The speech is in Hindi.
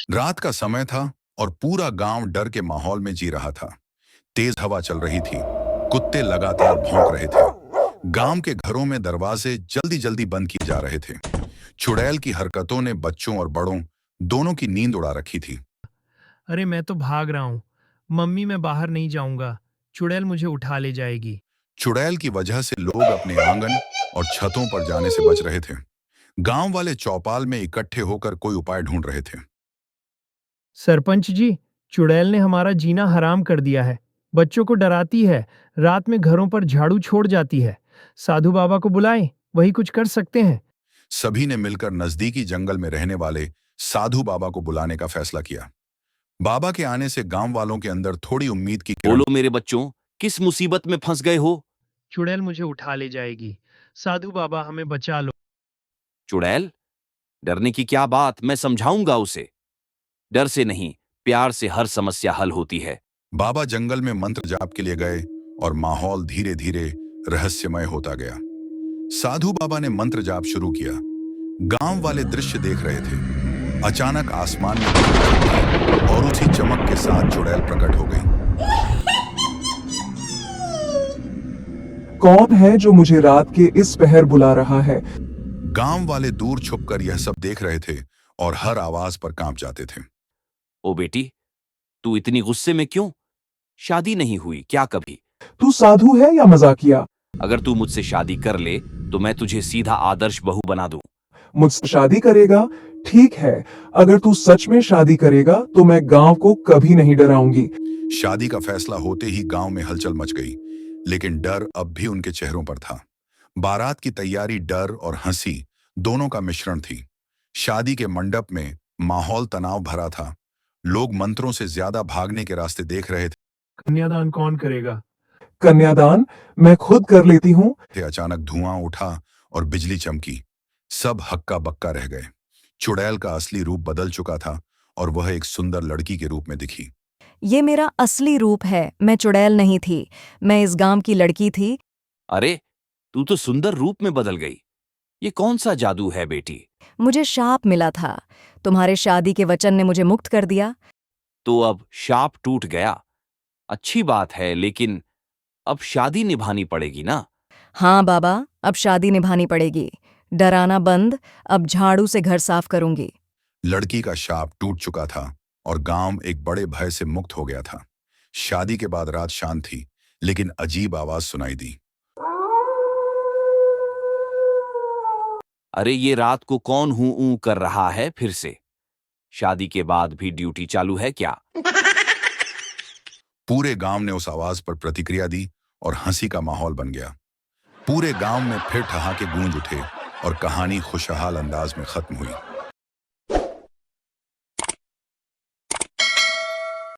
रात का समय था और पूरा गांव डर के माहौल में जी रहा था। तेज हवा चल रही थी, कुत्ते लगातार भौंक रहे थे। गांव के घरों में दरवाजे जल्दी जल्दी बंद किए जा रहे थे। चुड़ैल की हरकतों ने बच्चों और बड़ों दोनों की नींद उड़ा रखी थी। अरे मैं तो भाग रहा हूँ। मम्मी मैं बाहर नहीं जाऊंगा। चुड़ैल मुझे उठा ले जाएगी। चुड़ैल की वजह से लोग अपने आंगन और छतों पर जाने से बच रहे थे। गांव वाले चौपाल में इकट्ठे होकर कोई उपाय ढूंढ रहे थे। सरपंच जी, चुड़ैल ने हमारा जीना हराम कर दिया है। बच्चों को डराती है, रात में घरों पर झाड़ू छोड़ जाती है। साधु बाबा को बुलाएं, वही कुछ कर सकते हैं। सभी ने मिलकर नजदीकी जंगल में रहने वाले साधु बाबा को बुलाने का फैसला किया। बाबा के आने से गांव वालों के अंदर थोड़ी उम्मीद की किरण। बोलो मेरे बच्चों, किस मुसीबत में फंस गए हो? चुड़ैल मुझे उठा ले जाएगी। साधु बाबा हमें बचा लो। चुड़ैल? डरने की क्या बात, मैं समझाऊंगा उसे। डर से नहीं, प्यार से हर समस्या हल होती है। बाबा जंगल में मंत्र जाप के लिए गए और माहौल धीरे धीरे रहस्यमय होता गया। साधु बाबा ने मंत्र जाप शुरू किया। गांव वाले दृश्य देख रहे थे। अचानक आसमान में धूप चमकी और उसी चमक के साथ चुड़ैल प्रकट हो गई। कौन है जो मुझे रात के इस पहर बुला रहा है? गांव वाले दूर छुपकर यह सब देख रहे थे और हर आवाज पर कांप जाते थे। ओ बेटी, तू इतनी गुस्से में क्यों? शादी नहीं हुई क्या कभी? तू साधु है या मजाकिया? अगर तू मुझसे शादी कर ले तो मैं तुझे सीधा आदर्श बहू बना दूं। मुझसे शादी करेगा? ठीक है, अगर तू सच में शादी करेगा तो मैं गांव को कभी नहीं डराऊंगी। शादी का फैसला होते ही गांव में हलचल मच गई, लेकिन डर अब भी उनके चेहरों पर था। बारात की तैयारी डर और हंसी दोनों का मिश्रण थी। शादी के मंडप में माहौल तनाव भरा था। लोग मंत्रों से ज्यादा भागने के रास्ते देख रहे कन्यादान कौन करेगा? कन्यादान मैं खुद कर लेती हूँ। थे। अचानक धुआं उठा और बिजली चमकी। सब हक्का बक्का रह गए। चुड़ैल का असली रूप बदल चुका था और वह एक सुंदर लड़की के रूप में दिखी। ये मेरा असली रूप है, मैं चुड़ैल नहीं थी, मैं इस गांव की लड़की थी। अरे, तू तो सुंदर रूप में बदल गई। ये कौन सा जादू है बेटी? मुझे शाप मिला था, तुम्हारे शादी के वचन ने मुझे मुक्त कर दिया। तो अब शाप टूट गया। अच्छी बात है, लेकिन अब शादी निभानी पड़ेगी ना? हाँ बाबा, अब शादी निभानी पड़ेगी। डराना बंद, अब झाड़ू से घर साफ करूंगी। लड़की का शाप टूट चुका था और गांव एक बड़े भय से मुक्त हो गया था। शादी के बाद रात शांत थी, लेकिन अजीब आवाज सुनाई दी। अरे, ये रात को कौन हूं ऊ कर रहा है फिर से? शादी के बाद भी ड्यूटी चालू है क्या? पूरे गांव ने उस आवाज पर प्रतिक्रिया दी और हंसी का माहौल बन गया। पूरे गांव में फिर ठहाके गूंज उठे और कहानी खुशहाल अंदाज में खत्म हुई।